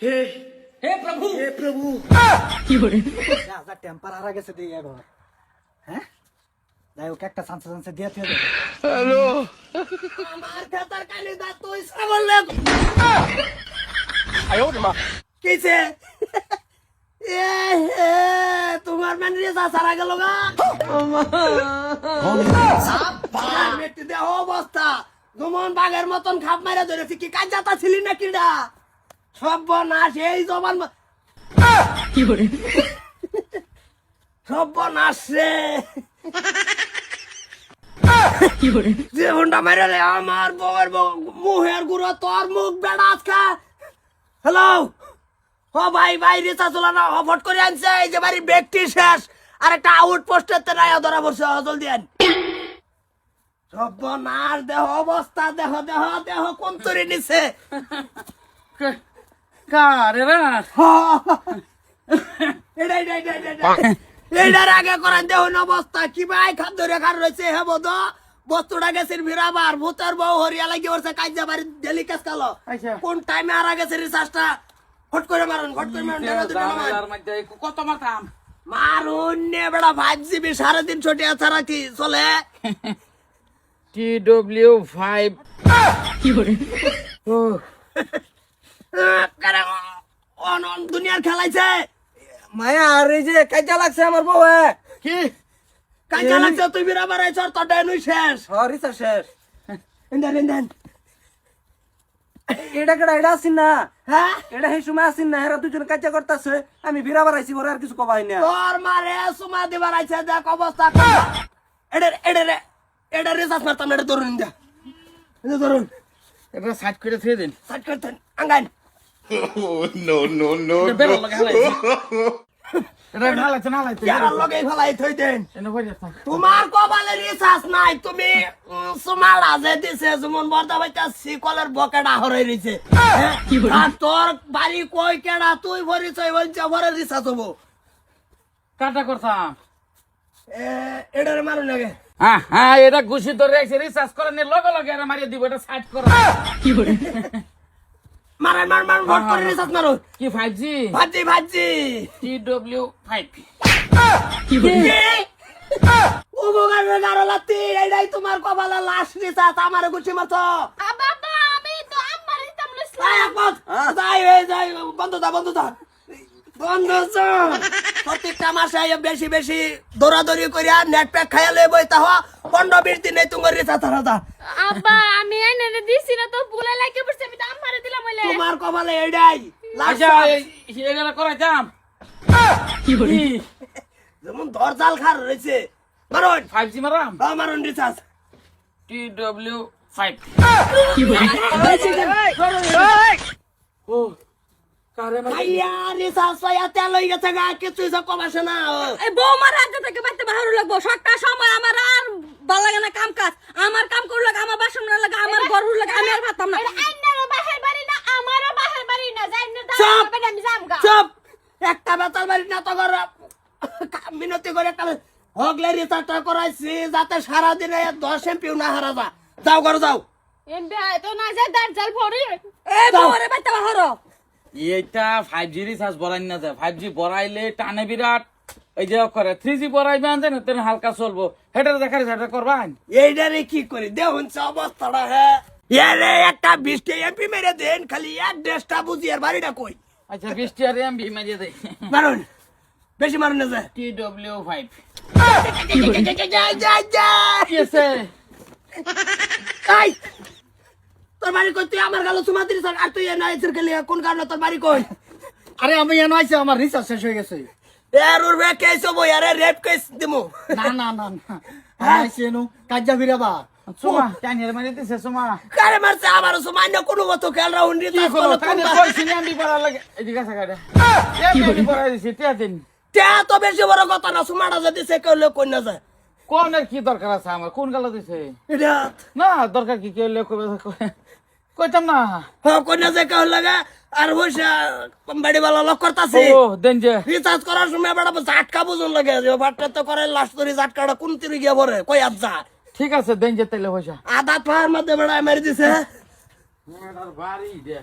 हे हे प्रभु हे प्रभु কি করে যা টেম্পার হারা গেছে দিয়ে ঘর হ্যাঁ যাই হোক একটা চান্স চান্স দিয়ে দিয়ে দেবে হ্যালো আমার খাতার কালি দা তুই ছাগল লে আয়ো মা কিছে এ তোমার ম্যানেজার যা সারা গেল গা সাপ্পা মেটি দে অবস্থা দুমন বাগের মতন খাপ মাইরা ধরেছি কি কাজ যাতা ছিলি না কিডা সর্বনাশ এই জবান কি করে সর্বনাশ রে কি করে যে হুন্ডা মাইরা রে আমার বউয়ের মুহের গুড়ো তোর মুখ বেড়া আজকা হ্যালো ও ভাই ভাই রিসা চলানো হট করে আনছে এই যে বাড়ির ব্যক্তি শেষ আর একটা আউট পোস্টের তে রায়া ধরা পড়ছে জলদি আন সর্বনাশ দেহ অবস্থা দেহ দেহ দেহ কোন তরি নিছে কারে রে এইটার আগে করেন দেখুন অবস্থা কি ভাই খাদ ধরে খার রয়েছে হে বোধ বস্তুটা গেছে ফিরাবার ভূতের বউ হরিয়া লাগি ওরছে কাজা বাড়ি ডেলি কাজ কালো আচ্ছা। কোন টাইমে আর গেছে রিসার্চটা ফট করে মারুন ফট করে মারুন টাকা দুটো নামান। জানালার মধ্যে কত মাথাম মারুন নে বেড়া 5 GB 3.5 ছোটিয়া ছাড়া কি চলে TW5 কি করে ও কারে অন দুনিয়ার খেলাইছে মায়া আর এই যে কাজা লাগছে আমার বউ কি কাজা লাগছে তুই বিরাবার আইছ তোর ডেনুই শেষ হরিসা শেষ ইন্দেন ইন্দেন এটা কেডা এটা আসিন না হ্যাঁ এটা সেই সময় আসিন না এরা দুজন কাজা করতেছে আমি বিরাবার আইছি বড় আর কিছু কবাই না তোর মারে সুমা দিবার আইছে দেখ অবস্থা এটা রেসাস মারতাম এটা ধরুন যা এটা ধরুন এটা সাইড করে থুয়ে দিন সাইড করতেন আঙ্গাইন এটা বেরো লাগা হালাই এটা হালাইতে না হালাইতে ইয়ার লগে ফেলাই থই দেন এনে কই যাতা তোমার কপালে রিসাস নাই তুমি সুমা লাজে দিছে যেমন বর্দা ভাইটা সিকলের বকেটা হরাই রইছে আর তোর বাড়ি কই কেডা তুই ভরিছই বলছ ভরে রিসাস হবো কাটা করতাম এটারে মারুন লাগে হ্যাঁ হ্যাঁ এটা ঘুষি ধরে রাখছে রিসার্চ করে নে লগে লগে এরা মারিয়ে দিব এটা সাইড করো কি করে মারান মার মার ভোট করে রিসাস মারো কি 5G ভাজি ভাজি TW5 কি করে উপকারের গারলাতি এইটাই তোমার কপালে লাশ রিসাস আমারে গুছি মারছো বাবা আমি তো আমার ইতাম যাই একমত যাই যাই বন্ধ দা প্রত্যেকটা মাসে বেশি বেশি দৌড়াদৌড়ি করিয়া নেট প্যাক খাইয়া লই বই তাহ 15-20 দিনে তোমার রিসাস হারাদা আব্বা আমি এনে দিছি না তো ভুলে লাগে পড়ছে আমি তো আমারে দিলাম হইলে তোমার কপালে এইটাই লাশ আচ্ছা এগুলা করাইতাম কি করে যেমন দরজাল খার রয়েছে মারুন 5G মারাম মারুন রিসাস TW5 কি করে ও কারে মারি আইয়া রিসাস পাইয়া তেল হয়ে গেছে গা কিছুই সব কমাসে না এই বৌমার রাজ্য থেকে বাইতে বাহারু লাগবো সবটা সময় আমার আর ভালো লাগে না কাম কাজ আমার কাম করু লাগে আমার বাসন না লাগে আমার ঘর লাগে আমি আর ভাবতাম না আইনারও বাহির বাড়ি না আমারও বাহির বাড়ি না যাই না চুপ! দাঁড়া আমি যামগা চুপ একটা বেতাল বাড়ি না তো কর মিনতি করে একটা হগলে রিসার্চটা করাইছি যাতে সারাদিনে 10 এমপিও না হারা যাও ঘর যাও এম ভাই তো না যায় দাঁড় ভরি এ দাও। বৌরে বাইতে বাহারো এইটা 5G রিচার্জ বড়াই না যায় 5G বড়াইলে টানে বিরাট এই যে করে 3G বড়াইবে আনছেন তেন হালকা চলবো হেটার দেখার সেটা করবান এইটারে কি করি দেখুন অবস্থাটা হ্যাঁ এরে একটা 20 এমপি মেরে দেন খালি এক দেশটা বুঝি আর বাড়িটা কই আচ্ছা 20 আর এমবি মারিয়ে দেই মারুন বেশি মারুন না যায় TW5 কি আছে তোর বাড়ি কই তুই আমার গালো সুমা দিস আর তুই এনে আইছিস গেলি কোন কারণে তোর বাড়ি কই আরে আমি এনে আইছি আমার রিচার্জ শেষ হয়ে গেছে এর ওর বে কেস হবো আরে রেপ কেস দিমু না না না আইছি এনো কাজা বিরাবা সুমা টাইনের মারি দিছে সুমা কারে মারছে আমার সুমান্য কোনো মতো খেল রাউন্ড কি দিতে করো কানে কইছি এমবি পড়া লাগে এদিকে আছে গাড়ি এমবি পড়া দিছি তে দিন তে তো বেশি বড় কথা না সুমাটা যদি সে কইলে কই না যায় কোনের কি দরকার আছে আমার কোন গালা দিছে এটা না দরকার কি কেউ লোক কইতাম না হ্যাঁ কই না যায় কই লাগা আর বসে বাড়ি বালা লক করতাছি ও দেন যে রিচার্জ করার সময় বড় ঝাটকা বুঝুন লাগে যে বাটটা তো করে লাস্ট করে ঝাটকাটা কোন তিরে গিয়া পড়ে কই আজ যা ঠিক আছে দেন যে তাইলে পয়সা আধা পাহাড় মধ্যে বেড়া মেরে দিছে বাড়ি দে